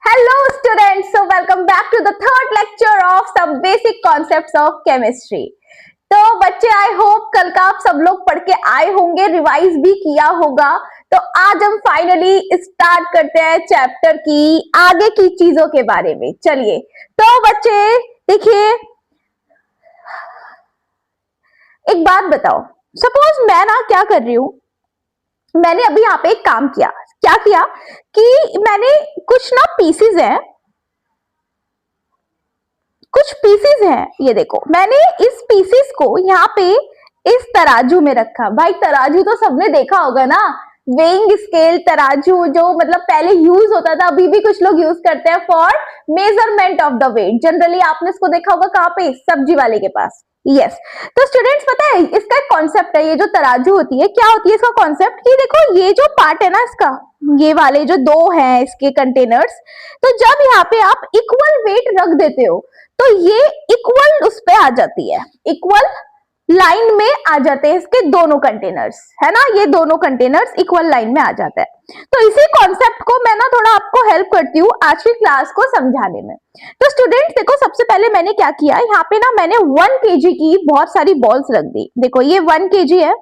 Hello students, so welcome back to the third lecture of some basic concepts of chemistry. तो बच्चे I hope कल का आप सब लोग पढ़ के आए होंगे, रिवाइज भी किया होगा। तो आज हम फाइनली स्टार्ट करते हैं चैप्टर की आगे की चीजों के बारे में। चलिए तो बच्चे देखिए, एक बात बताओ, सपोज मैं ना क्या कर रही हूं, मैंने अभी यहाँ पे एक काम किया। क्या किया कि मैंने कुछ ना पीसेस हैं, कुछ पीसेस हैं, ये देखो मैंने इस पीसेस को यहाँ पे इस तराजू में रखा। भाई तराजू तो सबने देखा होगा ना, वेइंग स्केल तराजू जो मतलब पहले यूज होता था, अभी भी कुछ लोग यूज करते हैं for measurement of the weight. Generally आपने इसको देखा होगा कहाँ पे, सब्जी वाले के पास। यस तो स्टूडेंट्स पता है इसका एक कॉन्सेप्ट है, ये जो तराजू होती है क्या होती है इसका कॉन्सेप्ट, कि देखो ये जो पार्ट है ना इसका, ये वाले जो दो हैं इसके कंटेनर्स, तो जब यहाँ पे आप इक्वल वेट रख देते हो तो ये इक्वल उस पे आ जाती है, इक्वल लाइन में आ जाते हैं इसके दोनों कंटेनर्स, है ना, ये दोनों कंटेनर्स इक्वल लाइन में आ जाता है। तो इसी कॉन्सेप्ट को मैं ना थोड़ा आपको हेल्प करती हूँ आज की क्लास को समझाने में। तो स्टूडेंट्स देखो, सबसे पहले मैंने क्या किया, यहाँ पे ना मैंने 1 kg की बहुत सारी बॉल्स रख दी। देखो ये 1 kg है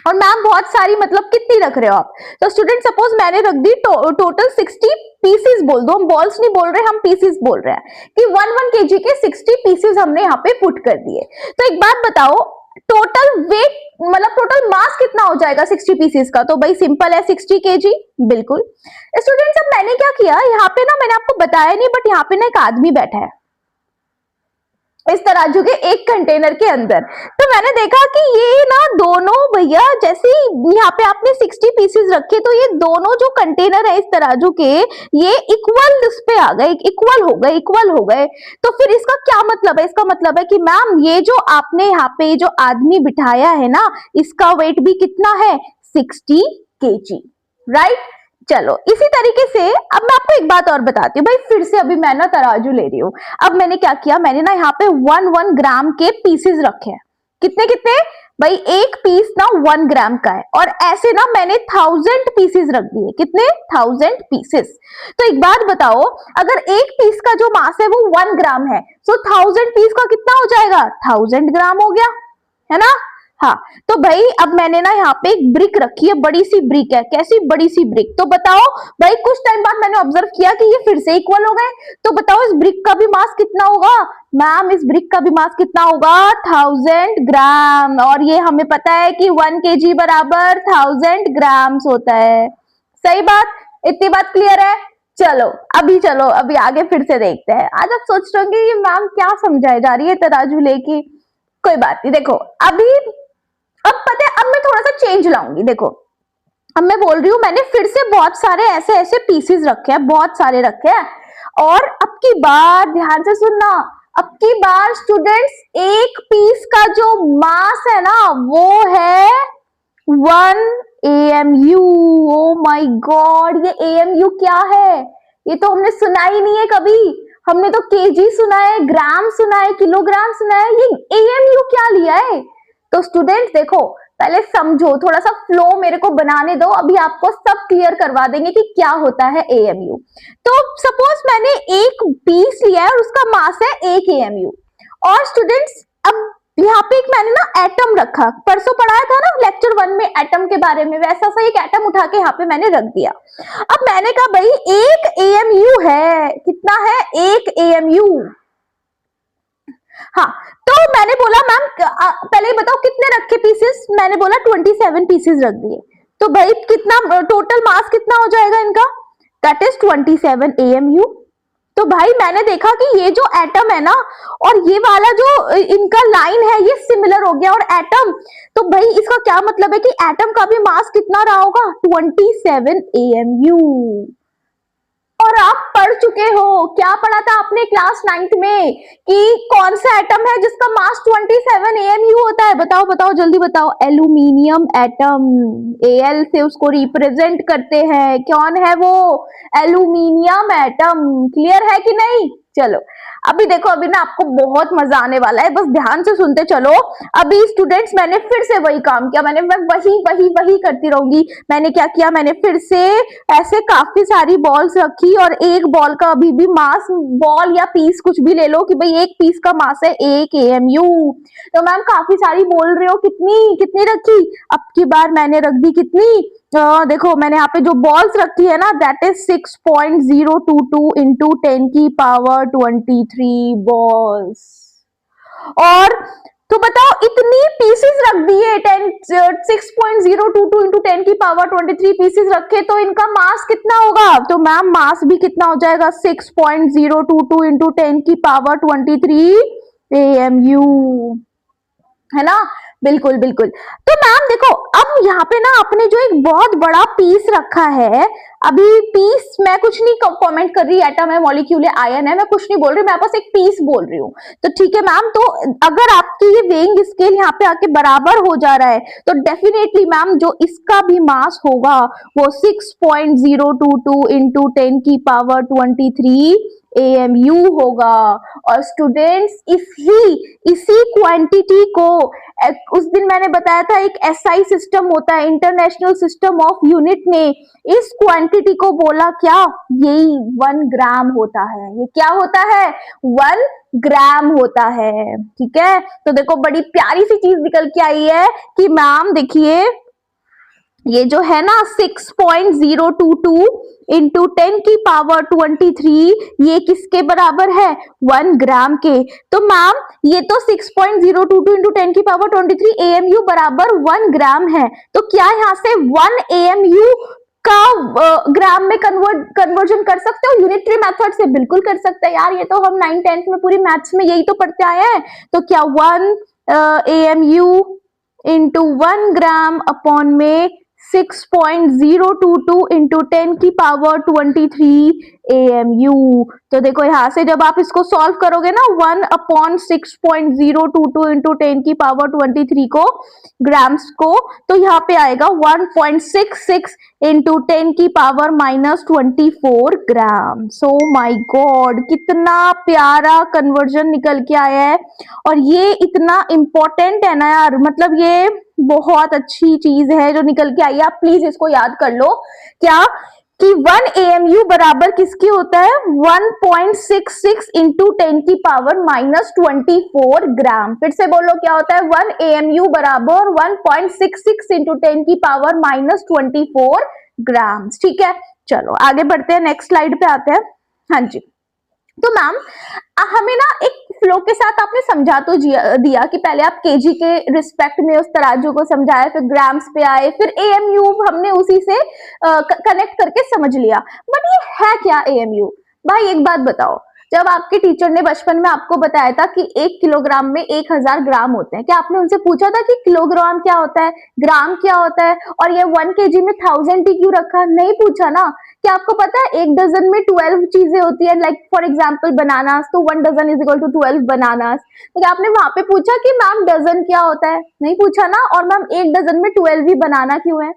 और मैम बहुत सारी मतलब कितनी रख रहे हो आप, तो स्टूडेंट सपोज मैंने रख दी टोटल 60 पीसेस, बोल दो, हम बॉल्स नहीं बोल रहे, हम पीसेस बोल रहे हैं कि 1 kg के 60 पीसेस हमने यहाँ पे पुट कर दिए। तो एक बात बताओ, टोटल वेट मतलब टोटल मास कितना हो जाएगा 60 पीसेस का, तो भाई सिंपल है 60 kg। बिल्कुल स्टूडेंट्स, अब मैंने क्या किया यहाँ पे ना, मैंने आपको बताया नहीं बट यहाँ पे ना एक आदमी बैठा है इस तराजू के एक कंटेनर के अंदर। तो मैंने देखा कि ये ना दोनों भैया, जैसे यहाँ पे आपने 60 पीसेस रखे तो ये दोनों जो कंटेनर है इस तराजू के, ये इक्वल उस पे आ गए, इक्वल हो गए, इक्वल हो गए। तो फिर इसका क्या मतलब है, इसका मतलब है कि मैम ये जो आपने यहाँ पे जो आदमी बिठाया है ना, इसका वेट भी कितना है 60 kg, राइट। चलो इसी तरीके से अब मैं आपको एक बात और बताती हूँ भाई, फिर से अभी मैं ना तराजू ले रही हूँ। अब मैंने क्या किया, मैंने ना यहाँ पे 1 ग्राम के पीसेस रखे हैं। कितने कितने भाई, एक पीस ना 1 ग्राम का है, और ऐसे ना मैंने 1000 पीसेस रख दिए। कितने 1000 पीसेस। तो एक बात बताओ, अगर एक पीस का जो मास है वो 1 ग्राम है, तो 1000 पीस का कितना हो जाएगा, 1000 ग्राम हो गया, है ना। हाँ तो भाई अब मैंने ना यहाँ पे एक ब्रिक रखी है, बड़ी सी ब्रिक है, कैसी बड़ी सी ब्रिक। तो बताओ भाई, कुछ टाइम बाद मैंने ऑब्जर्व किया कि ये फिर से इक्वल हो गए। तो बताओ इस ब्रिक का भी मास कितना होगा, मैम इस ब्रिक का भी मास कितना होगा 1000 ग्राम, और ये हमें पता है कि 1 kg बराबर 1000 ग्राम्स होता है। सही बात, इतनी बात क्लियर है। चलो अभी आगे फिर से देखते हैं। आज आप सोच रहे होंगे ये मैम क्या समझाए जा रही है तराजू लेके, कोई बात नहीं। देखो अभी अब पता है, अब मैं थोड़ा सा चेंज लाऊंगी। देखो अब मैं बोल रही हूँ, मैंने फिर से बहुत सारे ऐसे ऐसे पीसेस रखे हैं, बहुत सारे रखे हैं, और अब की बार ध्यान से सुनना, अब की बार स्टूडेंट्स एक पीस का जो मास है ना वो है 1 AMU। ओ माय गॉड, ये AMU क्या है, ये तो हमने सुना ही नहीं है कभी। हमने तो केजी सुना है, ग्राम सुना है, किलोग्राम सुना है, ये AMU क्या लिया है। तो स्टूडेंट्स देखो, पहले समझो, थोड़ा सा फ्लो मेरे को बनाने दो, अभी आपको सब क्लियर करवा देंगे कि क्या होता है AMU। तो सपोज मैंने एक पीस लिया है और उसका मास है 1 AMU, और स्टूडेंट्स अब यहाँ पे एक मैंने ना एटम रखा, परसों पढ़ाया था ना लेक्चर 1 में एटम के बारे में, वैसा सा एक एटम उठा के यहाँ पे मैंने रख दिया। अब मैंने कहा भाई 1 AMU है, कितना है 1 AMU। हाँ तो मैंने बोला मैम पहले ही बताओ कितने रखे पीसेस, मैंने बोला 27 पीसेस रख दिए। तो भाई कितना टोटल मास कितना हो जाएगा इनका, दैट इज 27 AMU। तो भाई मैंने देखा कि ये जो एटम है ना और ये वाला जो इनका लाइन है ये सिमिलर हो गया, और एटम, तो भाई इसका क्या मतलब है कि एटम का भी मास कितना रहा होगा 27 AMU। और आप पढ़ चुके हो, क्या पढ़ा था आपने क्लास 9th में, कि कौन सा एटम है जिसका मास 27 AMU होता है, बताओ बताओ जल्दी बताओ, एल्यूमिनियम एटम, Al से उसको रिप्रेजेंट करते हैं, कौन है वो, एल्यूमिनियम एटम। क्लियर है कि नहीं। चलो अभी देखो, अभी ना आपको बहुत मजा आने वाला है, बस ध्यान से सुनते चलो। अभी स्टूडेंट्स मैंने फिर से वही काम किया, मैं वही वही वही करती रहूंगी। मैंने क्या किया, मैंने फिर से ऐसे काफी सारी बॉल्स रखी और एक बॉल का अभी भी मास, बॉल या पीस कुछ भी ले लो कि भाई एक पीस का मास है 1 AMU। तो मैम काफी सारी बोल रहे हो, कितनी कितनी रखी? अब की बार मैंने रख दी कितनी, देखो मैंने यहाँ पे जो बॉल्स रखी है ना, दैट इज 6.022 इंटू 10 की पावर 23 बॉल्स। और तो बताओ, इतनी पीसेस रख दिए, 6.022 इंटू 10 की पावर 23 पीसेस रखे, तो इनका मास कितना होगा? तो मैम मास भी कितना हो जाएगा, 6.022 इंटू 10 की पावर 23 AMU, है ना? बिल्कुल बिल्कुल। तो मैम देखो, अब यहाँ पे ना आपने जो एक बहुत बड़ा पीस रखा है, अभी पीस मैं कुछ नहीं कमेंट कर रही, एटम है, मॉलिक्यूल है, आयन है, मैं कुछ नहीं बोल रही, मैं बस एक पीस बोल रही हूँ। तो ठीक है मैम, तो अगर आपकी ये वेइंग स्केल यहाँ पे आके बराबर हो जा रहा है, तो डेफिनेटली मैम जो इसका भी मास होगा वो 6.022 इंटू 10 की पावर 23 AMU होगा। और स्टूडेंट्स इसी क्वांटिटी को, उस दिन मैंने बताया था एक SI सिस्टम होता है, इंटरनेशनल सिस्टम ऑफ यूनिट ने इस क्वांटिटी को बोला क्या, यही 1 ग्राम होता है। ये क्या होता है? 1 ग्राम होता है। ठीक है, तो देखो बड़ी प्यारी सी चीज निकल के आई है कि मैम देखिए, ये जो है ना 6.022 इंटू 10 की पावर 23, ये किसके बराबर है? 1 ग्राम के। तो मैम ये तो 6.022 इंटू 10 की पावर 23 AMU बराबर 1 ग्राम है। तो क्या यहाँ से 1 AMU का ग्राम में कन्वर्जन कर सकते हो यूनिटरी मेथड से? बिल्कुल कर सकते हैं यार, ये तो हम 9th-10th में पूरी मैथ्स में यही तो पढ़ते आए हैं। तो क्या 1 AMU इंटू 1 ग्राम अपॉन में 6.022 इंटू 10 की पावर 23 AMU। तो देखो यहां से जब आप इसको सॉल्व करोगे ना, 1 अपॉन 6.022 इंटू 10 की पावर 23 को, ग्राम्स को, तो यहाँ पे आएगा 1.66 इंटू 10 की पावर-24 ग्राम। सो माई गॉड, कितना प्यारा कन्वर्जन निकल के आया है। और ये इतना इंपॉर्टेंट है ना यार, मतलब ये बहुत अच्छी चीज है जो निकल के आई है। आप प्लीज इसको याद कर लो, क्या कि 1 AMU बराबर किसकी होता है? 1.66 इंटू 10 की पावर-24 ग्राम। फिर से बोलो, क्या होता है? 1 AMU बराबर 1.66 इंटू 10 की पावर-24 ग्राम। ठीक है, चलो आगे बढ़ते हैं, नेक्स्ट स्लाइड पे आते हैं। हाँ जी, तो मैम हमें ना एक फ्लो के साथ आपने समझा तो दिया कि पहले आप केजी के रिस्पेक्ट में उस तराजू को समझाए, फिर ग्राम्स पे आए, फिर AMU हमने उसी से कनेक्ट करके समझ लिया। बट ये है क्या AMU? भाई एक बात बताओ, जब आपके टीचर ने बचपन में आपको बताया था कि 1 किलोग्राम में 1000 ग्राम होते हैं, क्या आपने उनसे पूछा था कि किलोग्राम क्या होता है, ग्राम क्या होता है, और ये 1 kg में 1000 ही क्यों रखा? नहीं पूछा ना। क्या आपको पता है एक डजन में 12 चीजें होती है, लाइक फॉर एग्जाम्पल बनानास, तो 1 dozen is equal to 12 bananas. तो क्या आपने वहां पे पूछा कि मैम डजन क्या होता है? नहीं पूछा ना। और मैम एक डजन में 12 ही बनाना क्यों है?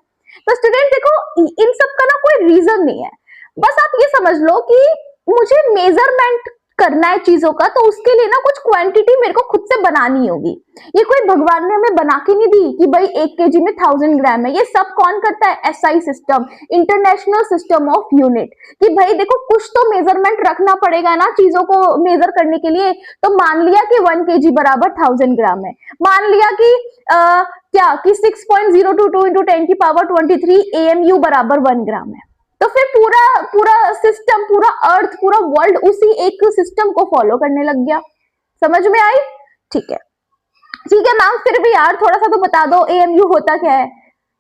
तो स्टूडेंट देखो, इन सब का ना कोई रीजन नहीं है, बस आप ये समझ लो कि मुझे मेजरमेंट करना है चीजों का, तो उसके लिए ना कुछ क्वांटिटी मेरे को खुद से बनानी होगी। ये कोई भगवान ने हमें बना के नहीं दी कि भाई 1 kg में 1000 ग्राम है। ये सब कौन करता है? SI system, international system of unit. कि भाई देखो, कुछ तो मेजरमेंट रखना पड़ेगा ना चीजों को मेजर करने के लिए। तो मान लिया कि 1 kg बराबर 1000 ग्राम है, मान लिया कि क्या कि 6.022 इंटू 10 की पावर 23 AMU बराबर 1 ग्राम है। तो फिर पूरा सिस्टम, पूरा अर्थ, पूरा वर्ल्ड उसी एक सिस्टम को फॉलो करने लग गया। समझ में आई? ठीक है, ठीक है मैम, फिर भी यार थोड़ा सा तो बता दो AMU होता क्या है।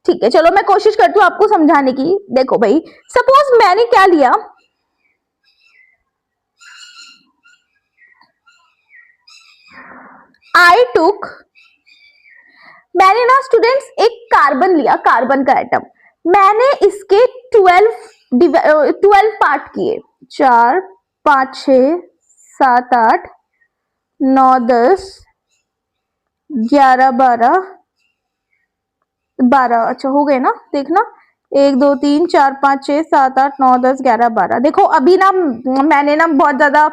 ठीक है, चलो मैं कोशिश करती हूँ आपको समझाने की। देखो भाई, सपोज मैंने क्या लिया, मैंने ना स्टूडेंट्स एक कार्बन लिया, कार्बन का एटम, मैंने इसके 12 पार्ट किए, 4 5 6 7 8 9 10 11 12, अच्छा हो गए ना, देखना 1 2 3 4 5 6 7 8 9 10 11 12। देखो अभी ना मैंने ना बहुत ज्यादा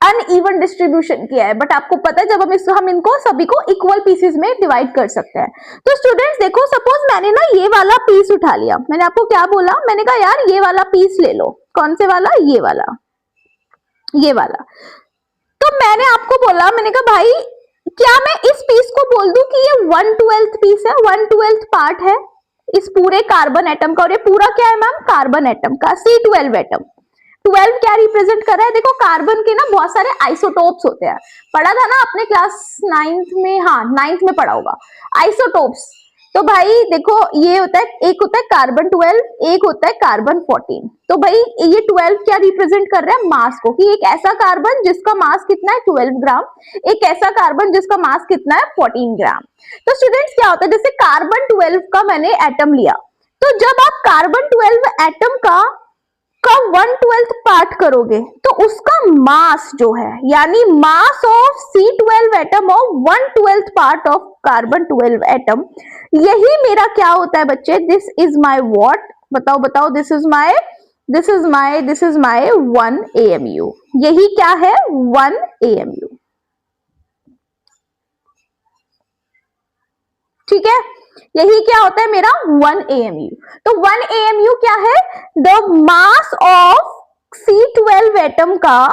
अनइवन डिस्ट्रीब्यूशन किया है, बट आपको पता है जब हम इनको सभी को इक्वल पीसेस में डिवाइड कर सकते हैं। तो स्टूडेंट्स देखो, सपोज मैंने ना ये वाला पीस उठा लिया, मैंने आपको क्या बोला, मैंने कहा यार ये वाला पीस ले लो। कौन से वाला? ये वाला, ये वाला। तो मैंने आपको बोला, मैंने कहा भाई क्या मैं इस पीस को बोल दूं कि ये 1/12 पीस है, 1/12 पार्ट है इस पूरे कार्बन एटम का, और ये पूरा क्या है मैम? कार्बन एटम का C12 एटम। 12 क्या रिप्रेजेंट कर रहा है? देखो कार्बन के ना बहुत सारे आइसोटोप्स होते हैं, पढ़ा था ना आपने क्लास 9th में, हाँ 9th में पढ़ा होगा आइसोटोप्स। तो भाई देखो ये होता है, एक होता है कार्बन 12, एक होता है कार्बन 14। तो भाई ये 12 क्या रिप्रेजेंट कर रहा है? मास को, कि एक ऐसा कार्बन जिसका मास कितना है? 12 ग्राम, एक ऐसा कार्बन जिसका मास कितना है? 14 ग्राम। तो स्टूडेंट्स क्या होता है, जैसे कार्बन 12 का मैंने एटम लिया, तो जब आप कार्बन 12 एटम का 1/12 पार्ट करोगे तो उसका मास जो है, यानी mass of C12 atom of 1/12 part of carbon 12 atom, यही मेरा क्या होता है बच्चे? This is my what? बताओ बताओ, दिस इज माय 1 AMU। यही क्या है? 1 AMU। ठीक है, यही क्या होता है मेरा? 1 AMU। तो 1 AMU क्या है? The mass of C12 atom का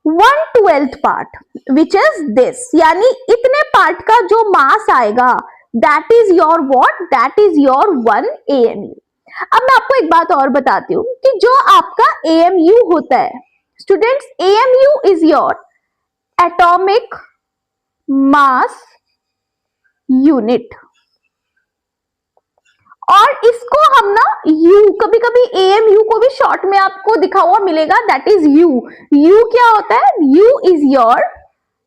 1/12 पार्ट, विच इज दिस, यानी इतने पार्ट का जो मास आएगा, that is your what? That is your 1 AMU। अब मैं आपको एक बात और बताती हूँ कि जो आपका AMU होता है students, AMU is your atomic mass unit, और इसको हम ना U, कभी कभी AMU को भी शॉर्ट में आपको दिखा हुआ मिलेगा, दैट इज U। U क्या होता है? U is your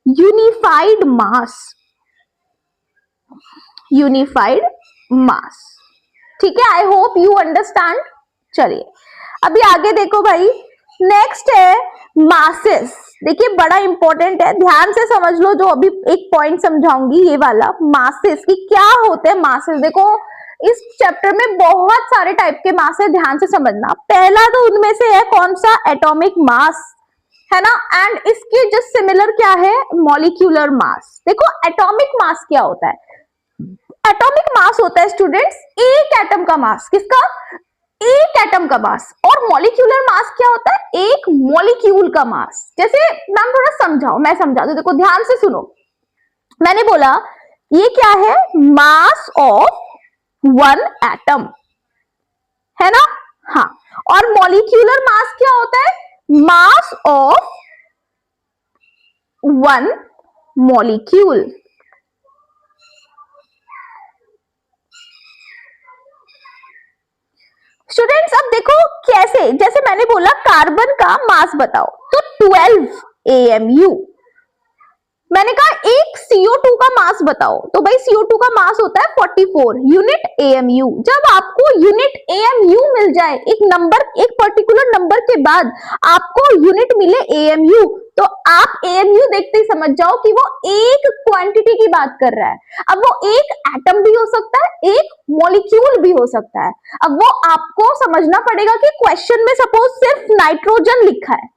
unified mass, unified mass. ठीक है, आई होप यू अंडरस्टैंड। चलिए अभी आगे देखो भाई, नेक्स्ट है मासेस। देखिए बड़ा इंपॉर्टेंट है, ध्यान से समझ लो, जो अभी एक पॉइंट समझाऊंगी ये वाला मासेस की क्या होते हैं। मासेस देखो इस चैप्टर में बहुत सारे टाइप के मास है, ध्यान से समझना। पहला तो उनमें से है कौन सा? एटॉमिक मास, है ना, एंड इसके जस्ट सिमिलर क्या है? Molecular mass. देखो एटॉमिक मास क्या होता है? एटॉमिक मास होता है स्टूडेंट्स एक एटम का मास, किसका? एक एटम का मास। और मॉलिक्यूलर मास क्या होता है? एक मॉलिक्यूल का मास। जैसे मैम थोड़ा समझाओ, मैं समझा दूं, देखो ध्यान से सुनो। मैंने बोला ये क्या है? मास ऑफ 1 एटम, है ना, हाँ। और मॉलिक्यूलर मास क्या होता है? Mass of 1 molecule. स्टूडेंट्स अब देखो कैसे, जैसे मैंने बोला कार्बन का मास बताओ, तो 12 AMU। मैंने कहा एक CO2 का मास बताओ, तो भाई CO2 का मास होता है 44 यूनिट AMU। जब आपको यूनिट AMU मिल जाए, एक नंबर, एक पर्टिकुलर नंबर के बाद आपको यूनिट मिले AMU, तो आप AMU देखते ही समझ जाओ कि वो एक क्वांटिटी की बात कर रहा है। अब वो एक एटम भी हो सकता है, एक मॉलिक्यूल भी हो सकता है। अब वो आपको समझना पड़ेगा कि क्वेश्चन में सपोज सिर्फ नाइट्रोजन लिखा है,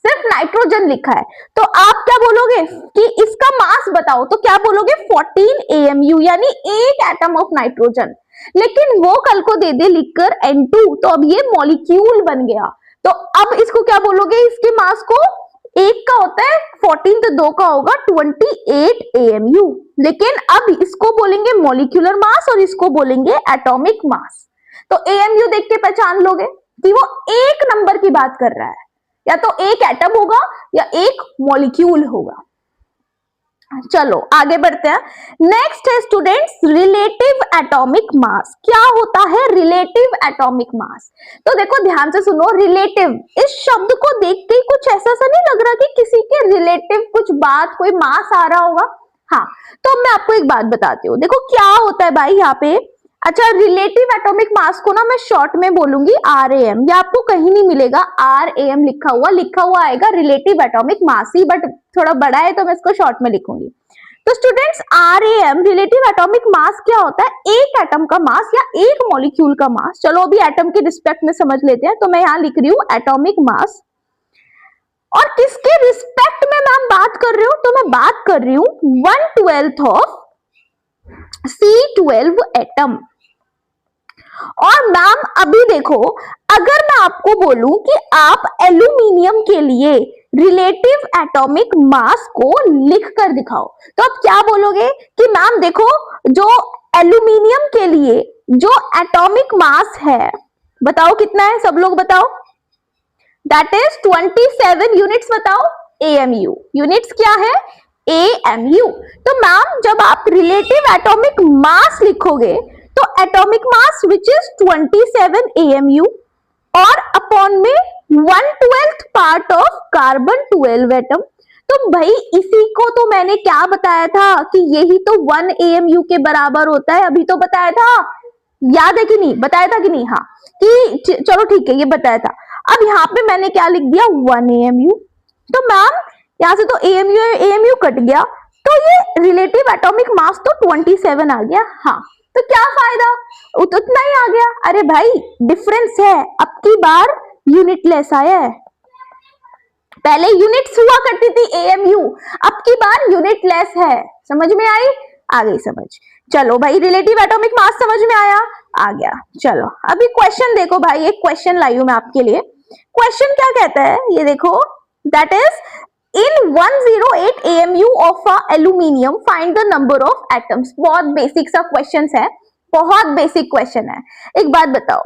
सिर्फ नाइट्रोजन लिखा है, तो आप क्या बोलोगे कि इसका मास बताओ, तो क्या बोलोगे? 14 AMU, यानी एक एटम ऑफ नाइट्रोजन। लेकिन वो कल को दे दे लिखकर N2, तो अब ये मॉलिक्यूल बन गया, तो अब इसको क्या बोलोगे? इसके मास को एक का होता है 14, तो 2 का होगा 28 AMU। लेकिन अब इसको बोलेंगे मॉलिक्यूलर मास और इसको बोलेंगे एटॉमिक मास। तो AMU देख के पहचान लोगे कि वो एक नंबर की बात कर रहा है, या तो एक एटम होगा या एक मॉलिक्यूल होगा। चलो आगे बढ़ते हैं। नेक्स्ट है स्टूडेंट्स रिलेटिव एटॉमिक मास। क्या होता है रिलेटिव एटॉमिक मास? तो देखो ध्यान से सुनो, रिलेटिव इस शब्द को देख के कुछ ऐसा सा नहीं लग रहा कि किसी के रिलेटिव कुछ बात, कोई मास आ रहा होगा? हाँ, तो मैं आपको एक बात बताती हूँ। देखो क्या होता है भाई यहाँ पे, अच्छा रिलेटिव एटॉमिक मास को ना मैं शॉर्ट में बोलूंगी RAM, या आपको कहीं नहीं मिलेगा RAM लिखा हुआ आएगा relative atomic mass he, but थोड़ा बड़ा है तो मैं इसको शॉर्ट में लिखूंगी। तो students RAM relative atomic mass क्या होता है? एक एटम का मास या एक मॉलिक्यूल का मास। चलो अभी एटम के रिस्पेक्ट में समझ लेते हैं, तो मैं यहाँ लिख रही हूँ एटॉमिक मास और किसके रिस्पेक्ट में मैम बात कर रही हूं, तो मैं बात कर रही हूं 1/12 ऑफ C12 एटम। और मैम अभी देखो, अगर मैं आपको बोलूं कि आप एल्यूमिनियम के लिए रिलेटिव एटॉमिक मास को लिख कर दिखाओ, तो आप क्या बोलोगे कि मैम देखो, जो एल्यूमिनियम के लिए जो एटॉमिक मास है, बताओ कितना है, सब लोग बताओ, दैट इज 27 यूनिट्स। बताओ AMU, यूनिट्स क्या है, AMU। तो मैम जब आप रिलेटिव एटॉमिक मास लिखोगे तो atomic mass which is 27 AMU और अपॉन में 1/12 पार्ट ऑफ कार्बन 12 एटम। तो भाई इसी को तो मैंने क्या बताया था कि यही तो 1 AMU के बराबर होता है, अभी तो बताया था, याद है कि नहीं, बताया था कि नहीं, हाँ, कि चलो ठीक है ये बताया था। अब यहाँ पे मैंने क्या लिख दिया, 1 AMU। तो मैम यहाँ से तो AMU कट गया, तो ये रिलेटिव एटॉमिक मास तो 27 आ गया। हाँ, तो क्या फायदा, उतना ही आ गया। अरे भाई डिफरेंस है, अब की बार यूनिट लेस आया है, पहले यूनिट्स हुआ करती थी AMU, अब की बार यूनिट लेस है। समझ में आई, आ गई समझ। चलो भाई रिलेटिव एटॉमिक मास समझ में आया, आ गया। चलो अभी क्वेश्चन देखो भाई, एक क्वेश्चन लाई हूं मैं आपके लिए। क्वेश्चन क्या कहता है, ये देखो, that is in 108 AMU of a aluminium find the number of atoms. बहुत बेसिक सा क्वेश्चन है, बहुत बेसिक क्वेश्चन है। एक बात बताओ,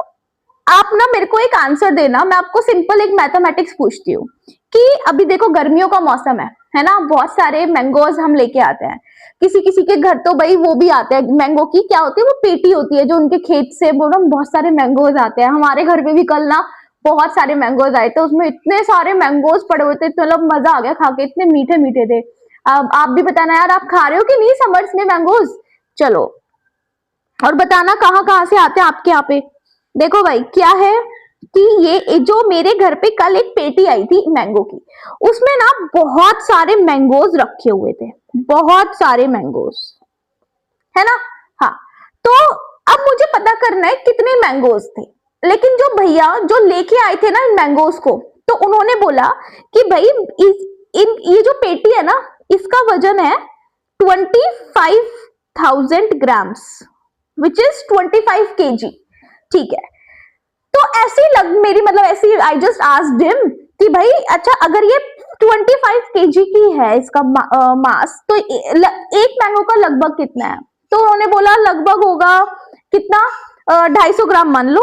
आप ना मेरे को एक आंसर देना, मैं आपको सिंपल एक मैथमेटिक्स पूछती हूँ कि अभी देखो गर्मियों का मौसम है ना, बहुत सारे मैंगोज हम लेके आते हैं, किसी किसी के घर तो भाई वो भी आते हैं, मैंगो की क्या होती है, वो पेटी होती है जो उनके खेत से वो ना बहुत सारे मैंगोज आते हैं। हमारे घर पे भी कल ना बहुत सारे मैंगोज आए थे, उसमें इतने सारे मैंगोज पड़े हुए थे, मतलब मजा आ गया खा के, इतने मीठे मीठे थे। अब आप भी बताना यार, आप खा रहे हो कि नहीं समर्स में मैंगोज, चलो, और बताना कहाँ कहाँ से आते हैं आपके यहाँ पे। देखो भाई क्या है कि ये जो मेरे घर पे कल एक पेटी आई थी मैंगो की, उसमें ना बहुत सारे मैंगोज रखे हुए थे, बहुत सारे मैंगोज, है ना। हाँ, तो अब मुझे पता करना है कितने मैंगोज थे, लेकिन जो भैया जो लेके आए थे ना इन मैंगोज को, तो उन्होंने बोला कि भाई ये जो पेटी है ना, इसका वजन है 25,000 ग्राम्स, विच इज 25 kg। ठीक है, तो ऐसी मेरी मतलब ऐसी आई जस्ट आस्क्ड हिम कि भाई अच्छा अगर ये 25 kg की है इसका मास, तो एक मैंगो का लगभग कितना है, तो उन्होंने बोला लगभग होगा कितना, 250 ग्राम मान लो,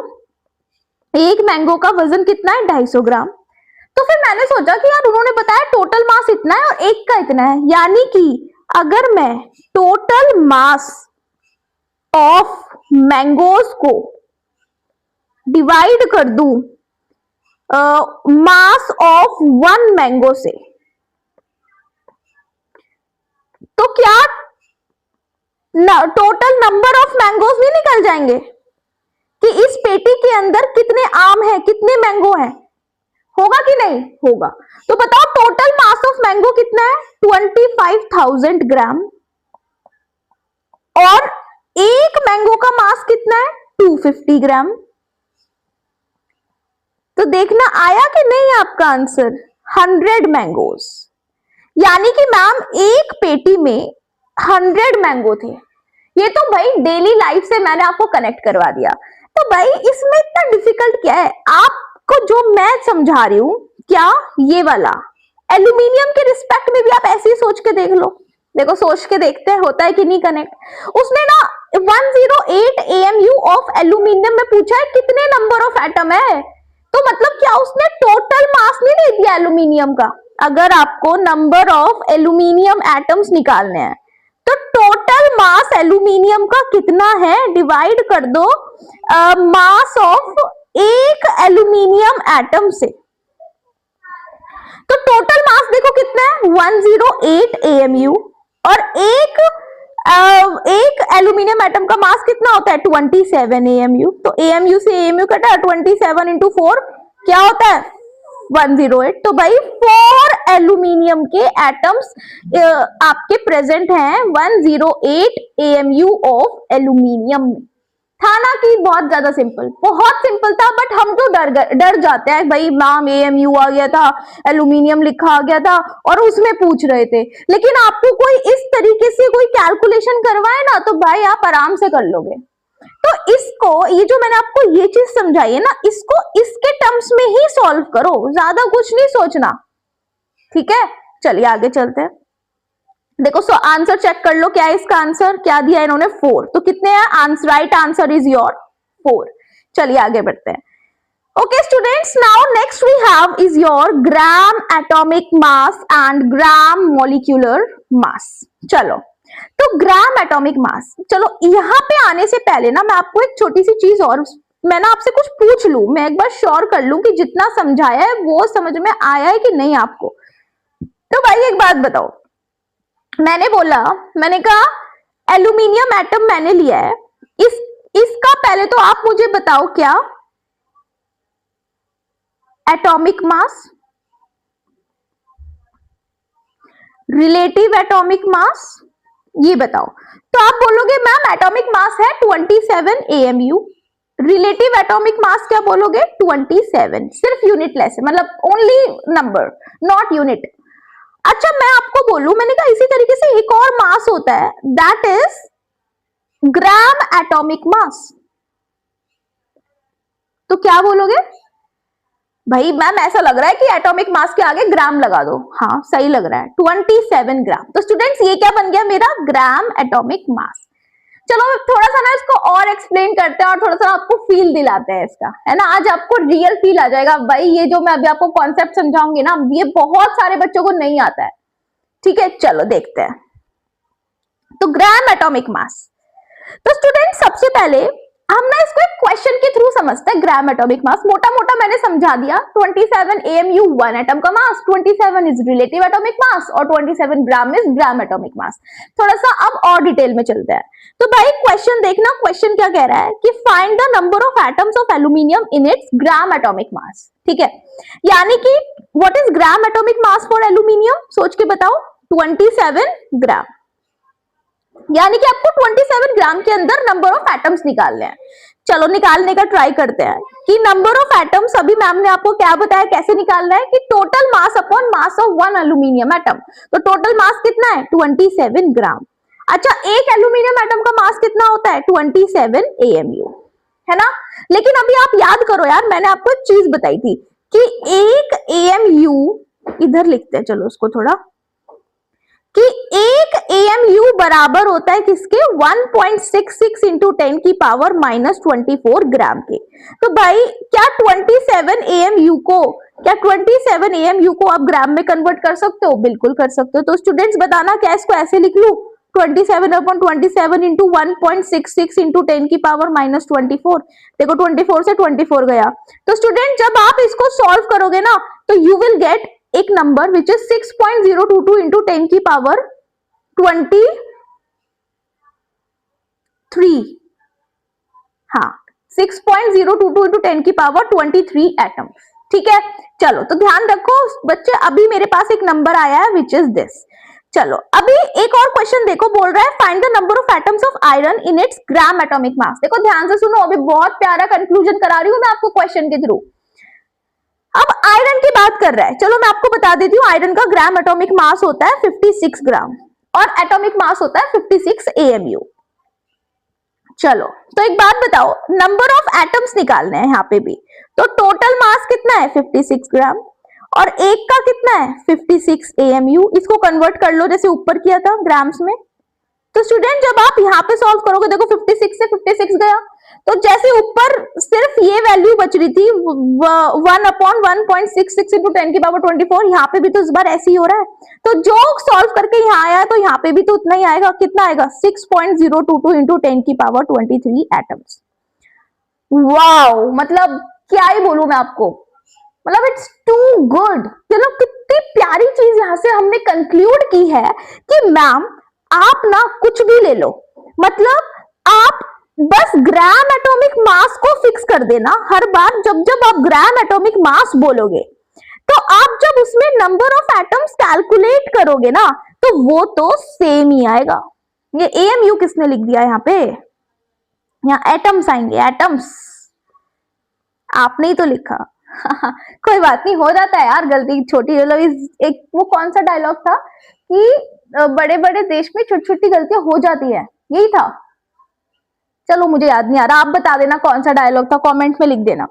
एक मैंगो का वजन कितना है, 250 ग्राम। तो फिर मैंने सोचा कि यार उन्होंने बताया टोटल मास इतना है और एक का इतना है, यानी कि अगर मैं टोटल मास ऑफ मैंगोज को डिवाइड कर दूं मास ऑफ 1 मैंगो से, तो क्या टोटल नंबर ऑफ मैंगोज नहीं निकल जाएंगे कि इस पेटी के अंदर कितने आम है, कितने मैंगो हैं, होगा कि नहीं होगा। तो बताओ टोटल मास ऑफ मैंगो कितना है, 25,000 ग्राम, और एक मैंगो का मास कितना है, 250 ग्राम। तो देखना आया कि नहीं आपका आंसर, 100 मैंगोज, यानी कि मैम एक पेटी में 100 मैंगो थे। ये तो भाई डेली लाइफ से मैंने आपको कनेक्ट करवा दिया। तो भाई इसमें इतना डिफिकल्ट क्या है, आपको जो मैं समझा रही हूं, क्या ये वाला एल्यूमिनियम के रिस्पेक्ट में भी आप ऐसे ही सोच के देख लो, देखो सोच के देखते हैं होता है कि नहीं कनेक्ट। उसने ना 108 AMU ऑफ एल्यूमिनियम में पूछा है कितने नंबर ऑफ एटम है, तो मतलब क्या उसने टोटल मास नहीं दे दिया एल्यूमिनियम का। अगर आपको नंबर ऑफ एल्यूमिनियम एटम्स निकालने हैं तो टोटल मास एल्यूमिनियम का कितना है, डिवाइड कर दो मास ऑफ एक एल्यूमिनियम एटम से, तो टोटल मास देखो कितना है, 108 AMU, और एक एल्यूमिनियम एटम का मास कितना होता है, 27 AMU। तो AMU से AMU कटा, 27 into 4 क्या होता है, 108। तो भाई 4 एल्यूमिनियम के एटम्स आपके प्रेजेंट हैं 108 AMU ऑफ एल्यूमिनियम में। था ना कि बहुत ज्यादा सिंपल, बहुत सिंपल था, बट हम तो डर जाते हैं भाई, नाम एएमयू आ गया था, एल्यूमिनियम लिखा आ गया था और उसमें पूछ रहे थे। लेकिन आपको कोई इस तरीके से कोई कैलकुलेशन करवाए ना तो भाई आप आराम से कर लोगे। तो इसको, ये जो मैंने आपको ये चीज समझाई है ना, इसको इसके टर्म्स में ही सॉल्व करो, ज्यादा कुछ नहीं सोचना, ठीक है। चलिए आगे चलते हैं। देखो आंसर चेक कर लो, क्या है इसका आंसर, क्या दिया इन्होंने 4, तो कितने हैं answer, right answer is your 4। चलिए आगे बढ़ते हैं। Okay students, now next we have is your gram atomic mass and gram molecular mass. चलो तो ग्राम एटॉमिक मास, चलो यहाँ पे आने से पहले ना मैं आपको एक छोटी सी चीज और, मैं ना आपसे कुछ पूछ लूं, मैं एक बार श्योर कर लूं कि जितना समझाया है वो समझ में आया है कि नहीं आपको। तो भाई एक बात बताओ, मैंने बोला, मैंने कहा एल्यूमिनियम एटम मैंने लिया है, इसका पहले तो आप मुझे बताओ क्या atomic mass, relative atomic mass, ये बताओ। तो आप बोलोगे मैम एटॉमिक मास है 27 AMU, रिलेटिव एटॉमिक मास क्या बोलोगे 27, सिर्फ यूनिट लेस है, मतलब ओनली नंबर नॉट यूनिट। अच्छा मैं आपको बोलूं, मैंने कहा इसी तरीके से एक और मास होता है, दैट इज ग्राम एटॉमिक मास, तो क्या बोलोगे भाई मैम ऐसा लग रहा है कि एटॉमिक मास के आगे ग्राम लगा दो, हाँ सही लग रहा है 27 ग्राम। तो स्टूडेंट्स ये क्या बन गया मेरा ग्राम एटॉमिक मास। चलो थोड़ा सा ना इसको और एक्सप्लेन करते हैं और थोड़ा सा आपको फील दिलाते हैं इसका, है ना, आज आपको रियल फील आ जाएगा भाई, ये जो मैं अभी आपको कॉन्सेप्ट समझाऊंगी ना ये बहुत सारे बच्चों को नहीं आता है, ठीक है। चलो देखते हैं। तो ग्राम एटॉमिक मास, तो स्टूडेंट सबसे पहले हम ना इसको एक क्वेश्चन के थ्रू समझते हैं। ग्राम एटॉमिक मास मोटा मोटा मैंने समझा दिया, 27 AMU 1 एटम का मास, 27 इज रिलेटिव एटॉमिक मास और 27 ग्राम इज ग्राम एटॉमिक मास। थोड़ा सा अब और डिटेल में चलते हैं। तो भाई क्वेश्चन देखना, क्वेश्चन क्या कह रहा है कि find the number of atoms of aluminium in its gram atomic मास, ठीक है। यानी कि what is gram atomic mass for aluminium, सोच के बताओ 27 ग्राम, यानी कि आपको 27 ग्राम के अंदर नंबर ऑफ एटम्स निकालने हैं। चलो निकालने का ट्राई करते हैं कि नंबर ऑफ एटम्स, अभी मैम ने आपको क्या बताया कैसे निकालना है कि total mass upon mass of 1 aluminium atom. तो टोटल मास कितना है 27 ग्राम। अच्छा एक एल्यूमिनियम एटम का मास कितना होता है 27 AMU, है ना। लेकिन अभी आप याद करो यार, मैंने आपको एक चीज बताई थी कि एक AMU, इधर लिखते हैं चलो उसको थोड़ा, कि एक AMU बराबर होता है किसके 1.66 इंटू 10 की पावर -24 ग्राम के। तो भाई क्या 27 AMU को, क्या 27 AMU को आप ग्राम में कन्वर्ट कर सकते हो, बिल्कुल कर सकते हो। तो स्टूडेंट्स बताना क्या इसको ऐसे लिख लूं 27/27 इंटू 1.66 इंटू 10 की पावर -24, देखो 24 से 24 गया। तो स्टूडेंट जब आप इसको सॉल्व करोगे ना तो यू विल गेट एक नंबर विच इज 6.022 इंटू 10 की पावर 23, हाँ 6.022 इंटू 10 की पावर 23 एटम, ठीक है। चलो तो ध्यान रखो बच्चे, अभी मेरे पास एक नंबर आया है विच इज दिस। चलो अभी एक और क्वेश्चन देखो, बोल रहा है find the number of atoms of iron in its gram atomic मास। देखो ध्यान से सुनो, अभी बहुत प्यारा कंक्लूजन करा रही हूं मैं आपको क्वेश्चन के थ्रू। अब आयरन की बात कर रहा है, चलो मैं आपको बता देती हूँ आयरन का ग्राम एटॉमिक मास होता है 56 ग्राम और एटॉमिक मास होता है 56 AMU। चलो तो एक बात बताओ, नंबर ऑफ एटम्स निकालने हैं यहाँ पे भी, तो टोटल मास कितना है 56 ग्राम और एक का कितना है 56 AMU। इसको कन्वर्ट कर लो जैसे ऊपर किया था ग्राम्स में। तो स्टूडेंट जब आप यहाँ पे सॉल्व करोगे, देखो 56 से 56 गया, तो जैसे ऊपर सिर्फ ये वैल्यू बच रही थी 1/1.66 इंटू 10 की पावर 24, यहाँ पे भी तो इस बार ऐसे ही हो रहा है। तो जो सॉल्व करके यहाँ आया तो यहाँ पे भी तो उतना ही आएगा, कितना आएगा 6.022 इंटू 10 की पावर 23 एटम्स। वाओ, मतलब क्या ही बोलूं मैं आपको, मतलब इट्स टू गुड। चलो कितनी प्यारी चीज यहाँ से हमने कंक्लूड की है कि मैम आप ना कुछ भी ले लो, मतलब आप बस ग्राम एटॉमिक मास को फिक्स कर देना। हर बार जब जब आप ग्राम एटॉमिक मास बोलोगे तो आप जब उसमें नंबर ऑफ एटम्स कैलकुलेट करोगे ना तो वो तो सेम ही आएगा। ये AMU किसने लिख दिया यहाँ पे, यहाँ एटम्स आएंगे, एटम्स, आपने ही तो लिखा। कोई बात नहीं, हो जाता है यार गलती छोटी। मतलब एक वो कौन सा डायलॉग था कि बड़े बड़े देश में छोटी छोटी गलतियां हो जाती है, यही था। चलो मुझे याद नहीं आ रहा, आप बता देना कौन सा डायलॉग था, कमेंट में लिख देना।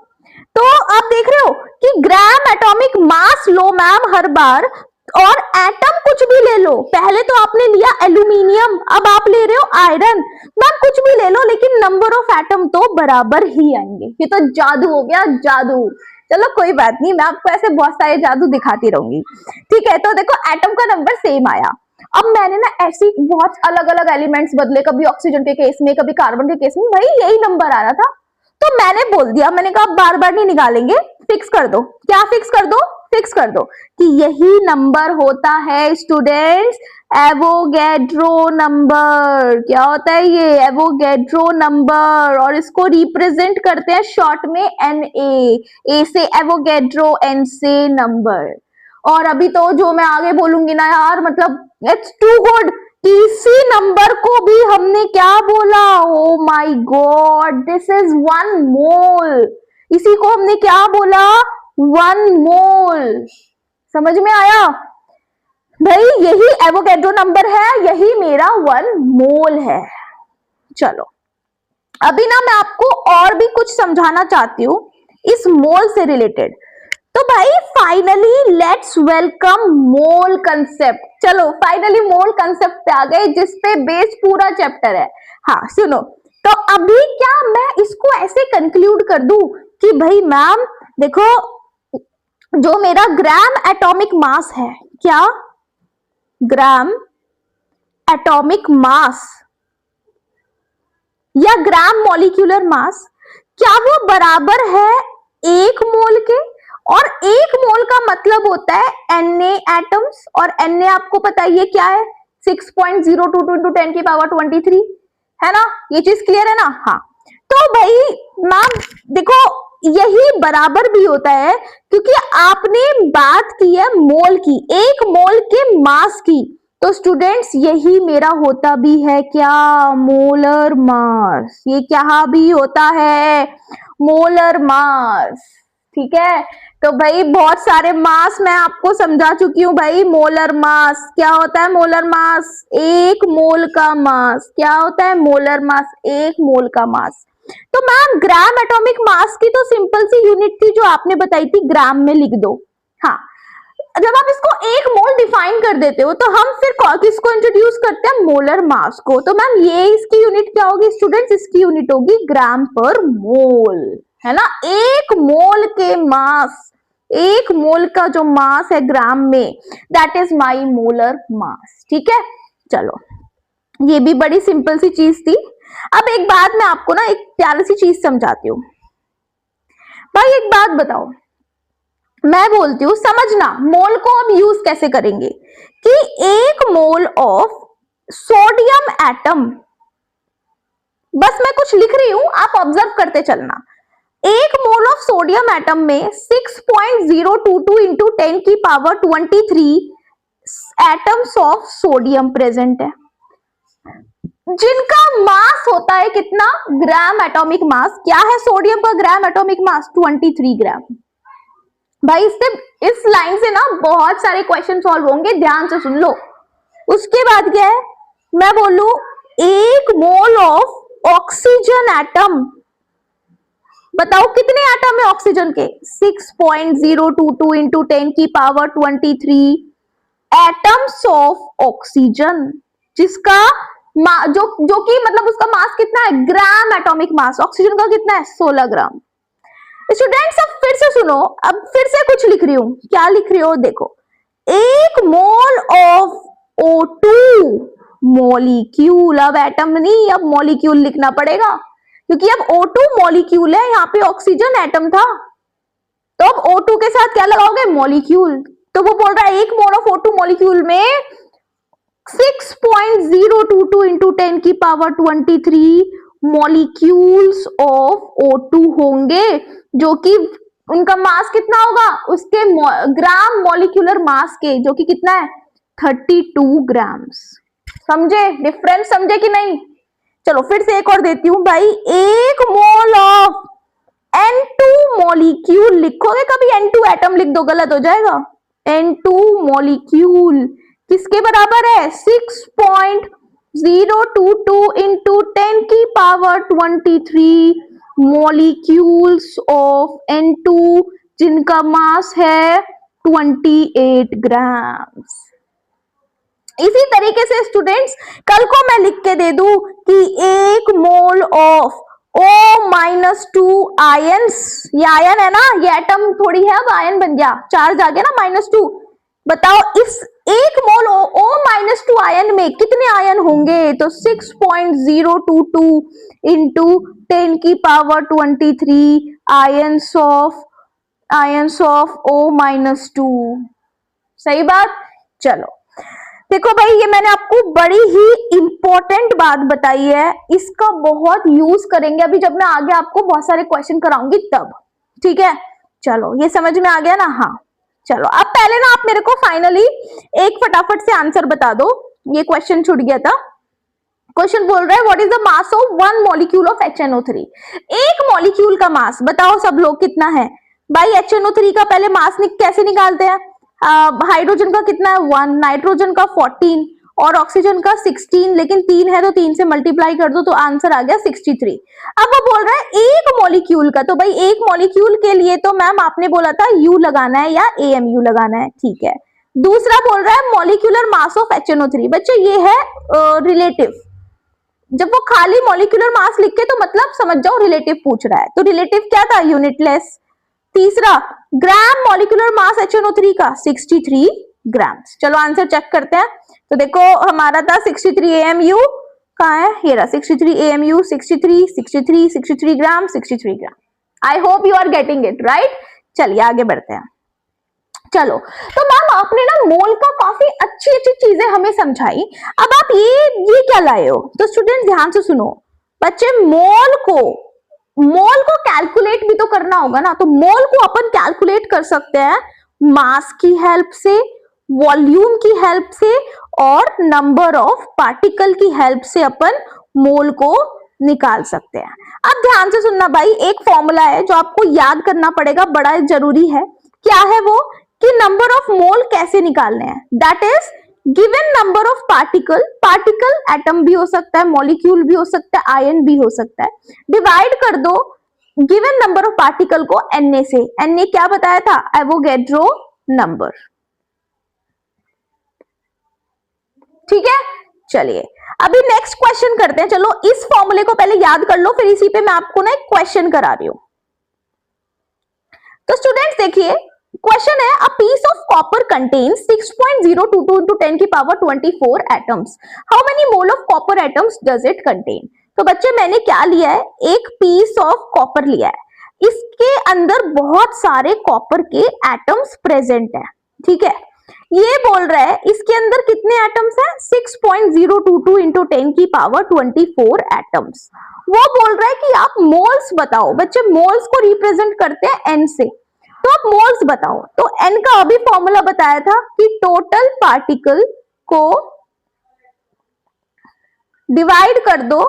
तो आप देख रहे हो कि ग्राम एटॉमिक मास लो मैम हर बार, और एटम कुछ भी ले लो। पहले तो आपने लिया एल्यूमिनियम, अब आप ले रहे हो आयरन। मैम कुछ भी ले लो लेकिन नंबर ऑफ एटम तो बराबर ही आएंगे। ये तो जादू हो गया, जादू। चलो कोई बात नहीं, मैं आपको ऐसे बहुत सारे जादू दिखाती रहूंगी। ठीक है, तो देखो एटम का नंबर सेम आया। अब मैंने ना ऐसी बहुत अलग अलग एलिमेंट्स बदले, कभी ऑक्सीजन के केस में, कभी कार्बन के केस में, भाई यही नंबर आ रहा था। तो मैंने बोल दिया, मैंने कहा बार बार नहीं निकालेंगे, फिक्स कर दो। क्या फिक्स कर दो? फिक्स कर दो कि यही नंबर होता है स्टूडेंट्स, एवोगैड्रो नंबर। क्या होता है ये? Avogadro number. और इसको रिप्रेजेंट करते हैं शॉर्ट में NA, A से एवोगैड्रो, N से नंबर। और अभी तो जो मैं आगे बोलूंगी ना यार, मतलब इट्स टू गुड। इसी नंबर को भी हमने क्या बोला? Oh my God, this is 1 मोल। इसी को हमने क्या बोला? 1 मोल। समझ में आया? भाई यही एवोगैड्रो नंबर है, यही मेरा 1 मोल है। चलो अभी ना मैं आपको और भी कुछ समझाना चाहती हूँ इस मोल से रिलेटेड। तो भाई finally let's welcome mole concept. चलो फाइनली मोल कंसेप्ट पे आ गए, जिसपे बेस पूरा चैप्टर है। हाँ सुनो, तो अभी क्या मैं इसको ऐसे कंक्लूड कर दूं कि भाई मैम देखो, जो मेरा ग्राम एटॉमिक मास है, क्या ग्राम एटॉमिक मास या ग्राम मॉलिक्यूलर मास, क्या वो बराबर है 1 मोल के? और 1 मोल का मतलब होता है Na एटम्स, और Na आपको पता है ये क्या है? 6.022 into 10 की पावर 23 है ना? ये चीज क्लियर है ना? हाँ, तो भाई मैम देखो यही बराबर भी होता है, क्योंकि आपने बात की है मोल की, 1 मोल के मास की। तो स्टूडेंट्स यही मेरा होता भी है क्या? Molar mass. ये क्या भी होता है? Molar mass. ठीक है, तो भाई बहुत सारे मास मैं आपको समझा चुकी हूँ। भाई मोलर मास क्या होता है? मोलर मास 1 मोल का मास। क्या होता है? मोलर मास 1 मोल का मास। तो मैम ग्राम एटॉमिक मास की तो सिंपल सी यूनिट थी जो आपने बताई थी, ग्राम में लिख दो। हाँ, जब आप इसको 1 मोल डिफाइन कर देते हो तो हम फिर किसको इंट्रोड्यूस करते हैं? मोलर मास को। तो मैम ये इसकी यूनिट क्या होगी स्टूडेंट्स? इसकी यूनिट होगी ग्राम पर मोल, है ना? 1 मोल के मास, 1 मोल का जो मास है ग्राम में, that is my molar mass. ठीक है, चलो ये भी बड़ी सिंपल सी चीज थी। अब एक बात मैं आपको ना एक प्यारी सी चीज समझाती हूँ। भाई एक बात बताओ, मैं बोलती हूँ समझना, मोल को अब यूज कैसे करेंगे कि 1 मोल ऑफ सोडियम एटम, बस मैं कुछ लिख रही हूं, आप ऑब्जर्व करते चलना। 1 मोल ऑफ सोडियम एटम में 6.022 इंटू 10 की power 23 atoms of sodium present है, जिनका मास होता है कितना? ग्राम एटॉमिक मास। क्या है सोडियम का ग्राम एटॉमिक मास? 23 ग्राम। भाई इससे, इस लाइन से ना बहुत सारे क्वेश्चन सॉल्व होंगे, ध्यान से सुन लो। उसके बाद क्या है, मैं बोलू 1 मोल ऑफ ऑक्सीजन एटम, बताओ कितने एटम है ऑक्सीजन के? 6.022 इंटू 10 की पावर 23 एटम्स ऑफ ऑक्सीजन, जिसका जो कि मतलब उसका मास कितना है? ग्राम एटॉमिक मास। ऑक्सीजन का कितना है? 16 ग्राम। स्टूडेंट्स अब फिर से सुनो, अब फिर से कुछ लिख रही हूं। क्या लिख रही हो? देखो, 1 मोल ऑफ O2 मॉलिक्यूल, अब एटम नहीं, अब मॉलिक्यूल लिखना पड़ेगा, क्योंकि अब O2 मॉलिक्यूल है, यहाँ पे ऑक्सीजन एटम था, तो अब O2 के साथ क्या लगाओगे? मॉलिक्यूल। तो वो बोल रहा है 1 मोल ऑफ O2 मॉलिक्यूल में 6.022 इंटू 10 की पावर 23 मॉलिक्यूल्स ऑफ O2 होंगे, जो कि उनका मास कितना होगा? उसके ग्राम मॉलिक्यूलर मास के, जो कि कितना है? 32 ग्राम्स। समझे डिफरेंस? समझे कि नहीं? चलो फिर से एक और देती हूं भाई, 1 मोल ऑफ N2 मॉलिक्यूल लिखोगे कभी N2 एटम लिख दो गलत हो जाएगा। N2 मॉलिक्यूल किसके बराबर है 6.022 इंटू 10 की पावर 23 मॉलिक्यूल्स ऑफ N2 जिनका मास है 28 ग्राम्स। इसी तरीके से स्टूडेंट्स कल को मैं लिख के दे दूं कि 1 मोल ऑफ O-2 आयंस, ये आयन है ना, ये एटम थोड़ी है, अब आयन बन गया, चार्ज आ गया ना -2। बताओ इस 1 मोल O-2 आयन में कितने आयन होंगे, तो 6.022 इंटू 10 की पावर 23 आयंस ऑफ O-2। सही बात। चलो देखो भाई, ये मैंने आपको बड़ी ही इंपॉर्टेंट बात बताई है, इसका बहुत यूज करेंगे अभी जब मैं आगे आपको बहुत सारे क्वेश्चन कराऊंगी तब, ठीक है। चलो ये समझ में आ गया ना। हाँ चलो अब पहले ना आप मेरे को फाइनली एक फटाफट से आंसर बता दो, ये क्वेश्चन छूट गया था। क्वेश्चन बोल रहा है what is the mass of 1 molecule of HNO3। एक मॉलिक्यूल का मास बताओ सब लोग कितना है भाई। HNO3 का पहले मास कैसे निकालते हैं, हाइड्रोजन का कितना है 1, नाइट्रोजन का 14 और ऑक्सीजन का 16, लेकिन 3 है तो 3 से मल्टीप्लाई कर दो तो आंसर आ गया 63। अब वो बोल रहा है एक मॉलिक्यूल का, तो भाई एक मॉलिक्यूल के लिए तो मैम आपने बोला था U लगाना है या AMU लगाना है, ठीक है। दूसरा बोल रहा है मॉलिक्यूलर मास ऑफ HNO3। बच्चे ये है रिलेटिव, जब वो खाली मॉलिक्यूलर मास लिख के तो मतलब समझ जाओ रिलेटिव पूछ रहा है, तो रिलेटिव क्या था यूनिटलेस। तीसरा ग्राम मॉलिक्यूलर मास HNO3 का 63 ग्राम। चलो आंसर चेक करते हैं, तो देखो हमारा था 63 AMU, कहाँ है ये रहा 63 AMU, 63 gram 63 gram. I hope you are getting it right. चलिए आगे बढ़ते हैं। चलो तो मैम आपने ना मोल का काफी अच्छी अच्छी चीजें हमें समझाई, अब आप ये क्या लाए हो, तो स्टूडेंट ध्यान से सुनो बच्चे, मोल को कैलकुलेट भी तो करना होगा ना, तो मोल को अपन कैलकुलेट कर सकते हैं मास की हेल्प से, वॉल्यूम की हेल्प से और नंबर ऑफ पार्टिकल की हेल्प से अपन मोल को निकाल सकते हैं। अब ध्यान से सुनना भाई, एक फॉर्मूला है जो आपको याद करना पड़ेगा, बड़ा जरूरी है। क्या है वो, कि नंबर ऑफ मोल कैसे निकालने हैं, that is given number of particle atom भी हो सकता है, मॉलिक्यूल भी हो सकता है, आयन भी हो सकता है, डिवाइड कर दो गिवन नंबर ऑफ पार्टिकल को Na से। Na क्या बताया था, एवोगैड्रो नंबर, ठीक है। चलिए अभी नेक्स्ट क्वेश्चन करते हैं। चलो इस फॉर्मूले को पहले याद कर लो, फिर इसी पे मैं आपको ना एक क्वेश्चन करा रही हूं। तो स्टूडेंट्स देखिए क्वेश्चन है, a piece of copper contains 6.022 into 10 की power 24 atoms, how many mole of copper atoms does it contain. तो बच्चे मैंने क्या लिया है, एक पीस ऑफ कॉपर लिया है, इसके अंदर बहुत सारे कॉपर के एटम्स प्रेजेंट है, ठीक है। ये बोल रहा है इसके अंदर कितने एटम्स हैं, 6.022 into 10 की पावर 24 एटम्स। वो बोल रहा है कि आप मोल्स बताओ। बच्चे मोल्स को रिप्रेजेंट करते हैं N से, तो आप मोल्स बताओ। तो N का अभी फॉर्मूला बताया था कि टोटल पार्टिकल को डिवाइड कर दो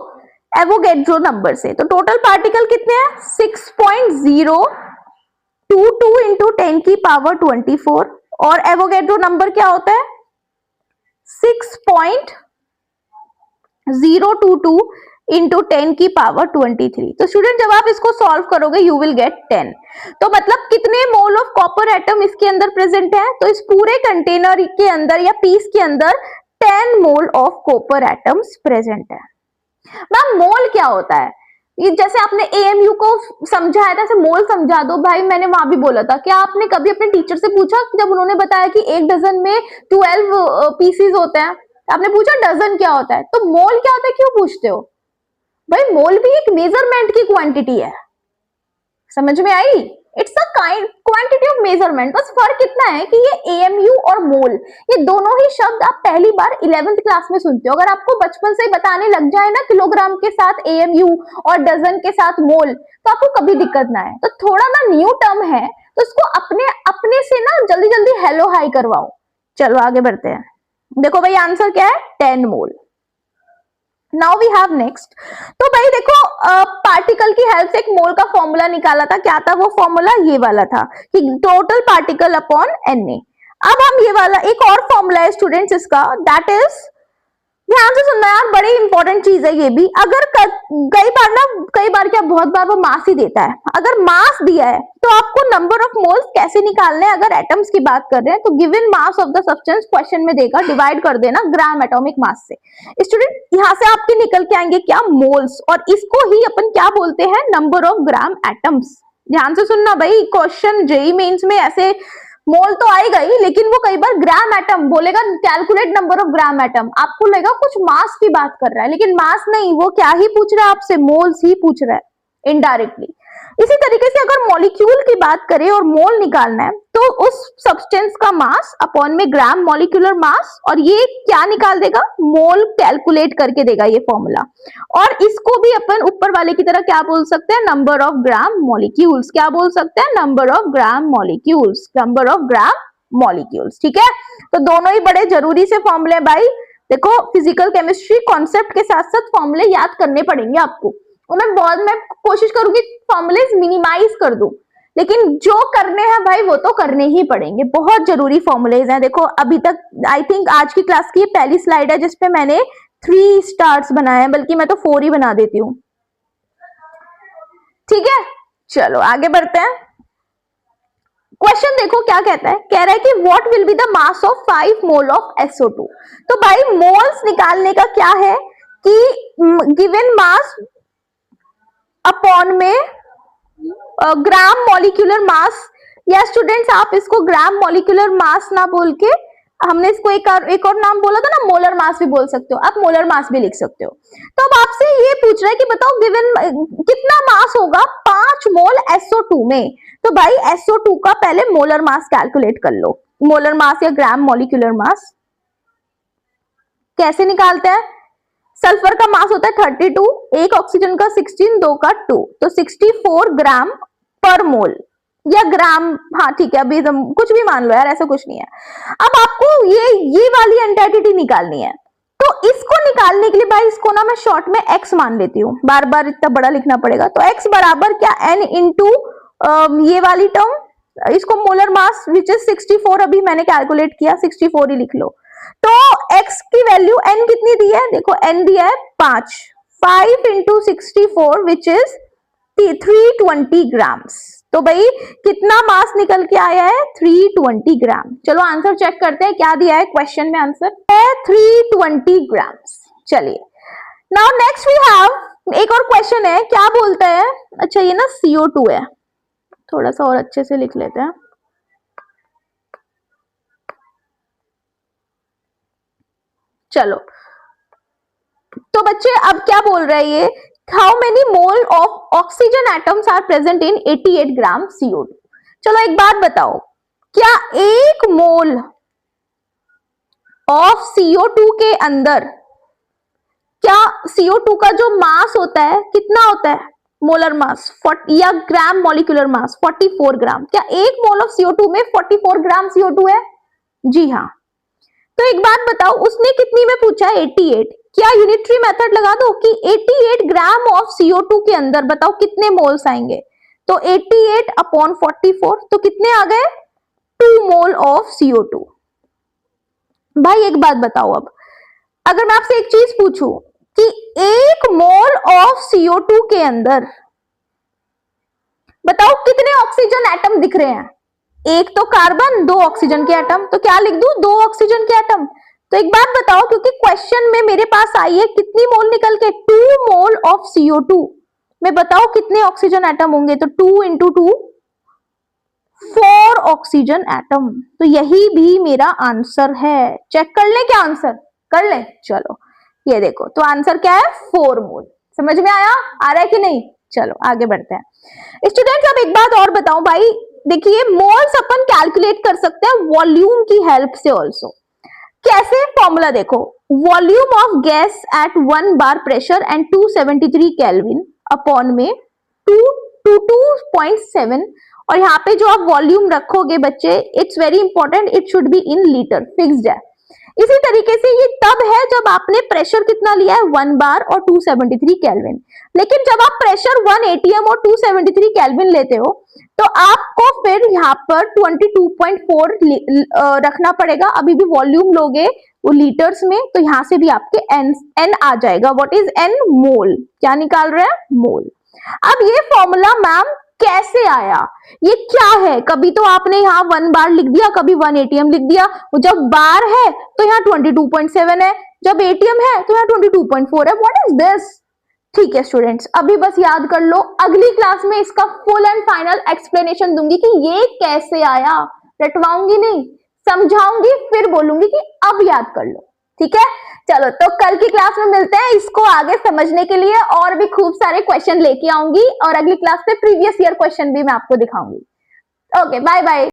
एवोगैड्रो नंबर से। तो टोटल पार्टिकल कितने हैं, 6.022 इंटू 10 की पावर 24 और एवोगैड्रो नंबर क्या होता है 6.022 इंटू 10 की पावर 23। तो स्टूडेंट जब आप इसको सॉल्व करोगे यू विल गेट 10। तो मतलब कितने मोल ऑफ कॉपर एटम इसके अंदर प्रेजेंट है, तो इस पूरे कंटेनर के अंदर या पीस के अंदर 10 मोल ऑफ कॉपर एटम्स प्रेजेंट है। मैम मोल क्या होता है, ये जैसे आपने AMU को समझाया था, मोल समझा दो भाई। मैंने वहां भी बोला था, क्या आपने कभी अपने टीचर से पूछा जब उन्होंने बताया कि एक डजन में 12 पीसीज होते हैं, आपने पूछा डजन क्या होता है, तो मोल क्या होता है क्यों पूछते हो भाई। मोल भी एक मेजरमेंट की क्वांटिटी है, समझ में आई। It's a kind quantity of measurement. बस फर्क इतना है कि ये AMU और मोल, ये दोनों ही शब्द आप पहली बार 11th क्लास में सुनते हो। अगर आपको बचपन से ही बताने लग जाए ना किलोग्राम के साथ AMU और डजन के साथ मोल, तो आपको कभी दिक्कत ना है। तो थोड़ा ना न्यू टर्म है, तो इसको अपने से ना जल्दी जल्दी हेलो हाई करवाओ। चलो आगे बढ़ते हैं। देखो भाई आंसर क्या है 10 mole. Now we have next. तो भाई देखो पार्टिकल की हेल्प से एक मोल का फॉर्मूला निकाला था, क्या था वो फॉर्मूला? ये वाला था कि टोटल पार्टिकल अपॉन Na। अब हम ये वाला एक और फॉर्मूला है स्टूडेंट्स इसका, दैट इज, ध्यान से सुनना यार, बड़ी इंपॉर्टेंट चीज है ये भी। अगर कई बार क्या, बहुत बार वो मास ही देता है। अगर मास दिया है तो आपको नंबर ऑफ मोल्स कैसे निकालने हैं? अगर एटम्स की बात कर रहे हैं तो given mass of the substance question में देगा, डिवाइड कर देना ग्राम एटॉमिक मास से। स्टूडेंट यहां से आपके निकल के आएंगे क्या? मोल्स, और इसको ही अपन क्या बोलते हैं? Number of gram atoms. ध्यान से सुनना भाई, क्वेश्चन जेईई मेंस में ऐसे मोल तो आएगा ही, लेकिन वो कई बार ग्राम एटम बोलेगा, calculate number of gram atom, आपको लगेगा कुछ मास की बात कर रहा है, लेकिन मास नहीं, वो क्या ही पूछ रहा है आपसे? मोल्स ही पूछ रहा है इनडायरेक्टली। इसी तरीके से अगर मॉलिक्यूल की बात करें और मोल निकालना है तो उस सब्सटेंस का मास अपॉन में ग्राम मॉलिक्यूलर मास, और ये क्या निकाल देगा? मोल कैलकुलेट करके देगा ये फॉर्मूला। और इसको भी अपन ऊपर वाले की तरह क्या बोल सकते हैं? Number of gram molecules. क्या बोल सकते हैं? Number of gram molecules, number of gram molecules. ठीक है, तो दोनों ही बड़े जरूरी से फॉर्मूले भाई। देखो फिजिकल केमिस्ट्री कॉन्सेप्ट के साथ साथ फॉर्मूले याद करने पड़ेंगे आपको, और मैं कोशिश करूंगी फॉर्मूलेज मिनिमाइज कर दूं, लेकिन जो करने हैं भाई वो तो करने ही पड़ेंगे। बहुत जरूरी फॉर्मूलेज हैं। देखो अभी तक आई थिंक आज की क्लास की पहली स्लाइड है जिसपे मैंने 3 स्टार्स बनाए हैं, बल्कि मैं तो 4 ही बना देती हूँ। ठीक है, चलो आगे बढ़ते हैं। क्वेश्चन देखो क्या कहता है, कह रहा है कि what will be the mass of 5 mole of SO2। तो भाई मोल्स निकालने का क्या है कि गिवन मास अपॉन में ग्राम मॉलिक्यूलर मास, या स्टूडेंट्स आप इसको ग्राम मॉलिक्यूलर मास ना बोल के, हमने इसको एक और नाम बोला था ना, मोलर मास भी बोल सकते हो, आप मोलर मास भी लिख सकते हो। तो अब आपसे ये पूछ रहा है कि बताओ गिवन कितना मास होगा 5 मोल SO2 में। तो भाई SO2 का पहले मोलर मास कैलकुलेट कर लो, मोलर मास या ग्राम मॉलिक्यूलर मास कैसे निकालते हैं? सल्फर का मास होता है 32, एक ऑक्सीजन का 16, 2 का 2, तो 64 ग्राम पर मोल या ग्राम, हाँ ठीक है, अभी तुम कुछ भी मान लो यार, ऐसा कुछ नहीं है। अब आपको ये वाली एंटिटी निकालनी है, तो इसको निकालने के लिए भाई इसको ना मैं शॉर्ट में x मान लेती हूँ, बार बार इतना बड़ा लिखना पड़ेगा। तो x बराबर क्या? n इंटू ये वाली टर्म, इसको मोलर मास विच इज 64, अभी मैंने कैलकुलेट किया 64 ही लिख लो। तो x की वैल्यू n कितनी दी है? देखो n दिया है 5 इंटू 64 विच इज 320 ग्राम्स। तो भाई कितना मास निकल के आया है? 320 ग्राम। चलो आंसर चेक करते हैं, क्या दिया है क्वेश्चन में? आंसर है 320 ग्राम्स। चलिए नाउ नेक्स्ट वी हैव एक और क्वेश्चन है, क्या बोलता है? अच्छा ये ना CO2 है, थोड़ा सा और अच्छे से लिख लेते हैं। चलो तो बच्चे अब क्या बोल रहा है ये, how many mole of oxygen atoms are present in 88 gram CO2। चलो एक बात बताओ, क्या 1 मोल ऑफ CO2 के अंदर, क्या CO2 का जो मास होता है कितना होता है? मोलर मास या ग्राम मॉलिक्यूलर मास 44 ग्राम। क्या 1 मोल ऑफ CO2 में 44 ग्राम CO2 है? जी हाँ। तो एक बात बताओ, उसने कितनी में पूछा? 88। क्या यूनिटरी मेथड लगा दो कि 88 ग्राम ऑफ CO2 के अंदर बताओ कितने मोल्स आएंगे? तो 88 अपॉन 44, तो कितने आ गए? 2 मोल ऑफ CO2। भाई एक बात बताओ, अब अगर मैं आपसे एक चीज पूछूं कि 1 मोल ऑफ CO2 के अंदर बताओ कितने ऑक्सीजन एटम दिख रहे हैं? एक तो कार्बन, 2 ऑक्सीजन के एटम, तो क्या लिख दूं? 2 ऑक्सीजन के एटम। तो एक बात बताओ, क्योंकि क्वेश्चन में मेरे पास आई है कितनी मोल निकल के? 2 मोल ऑफ CO2 में बताओ कितने ऑक्सीजन एटम होंगे? तो 2 इंटू 2 4 ऑक्सीजन एटम। तो यही भी मेरा आंसर है। चेक कर ले, क्या आंसर कर ले? चलो ये देखो, तो आंसर क्या है? 4 मोल। समझ में आया? आ रहा है कि नहीं? चलो आगे बढ़ते हैं। स्टूडेंट्स अब एक बात और बताऊं भाई, देखिए मोल्स अपन कैलकुलेट कर सकते हैं वॉल्यूम की हेल्प से ऑल्सो। कैसे? फॉर्मूला देखो, volume of gas at 1 bar pressure and 273 kelvin upon में 222.7, और यहाँ पे जो आप वॉल्यूम रखोगे बच्चे, it's very important, it should be in litre, fixed है। इसी तरीके से ये तब है जब आपने प्रेशर कितना लिया है 1 बार और 273 केल्विन। लेकिन जब आप प्रेशर 1 एटीएम और 273 केल्विन लेते हो तो आपको फिर यहाँ पर 22.4 रखना पड़ेगा। अभी भी वॉल्यूम लोगे वो लीटर्स में, तो यहां से भी आपके एन आ जाएगा। What is N? मोल। क्या निकाल रहे हैं? मोल। अब ये फॉर्मूला मैम कैसे आया, ये क्या है? कभी तो आपने यहाँ 1 बार लिख दिया, कभी 1 एटीएम लिख दिया। जब बार है तो यहाँ 22.7 है, जब एटीएम है तो यहाँ 22.4 है। What is this? ठीक है स्टूडेंट्स, अभी बस याद कर लो, अगली क्लास में इसका फुल एंड फाइनल एक्सप्लेनेशन दूंगी कि ये कैसे आया। रटवाऊंगी नहीं, समझाऊंगी, फिर बोलूंगी कि अब याद कर लो। ठीक है, चलो तो कल की क्लास में मिलते हैं। इसको आगे समझने के लिए और भी खूब सारे क्वेश्चन लेके आऊंगी और अगली क्लास में प्रीवियस ईयर क्वेश्चन भी मैं आपको दिखाऊंगी। Okay, bye bye.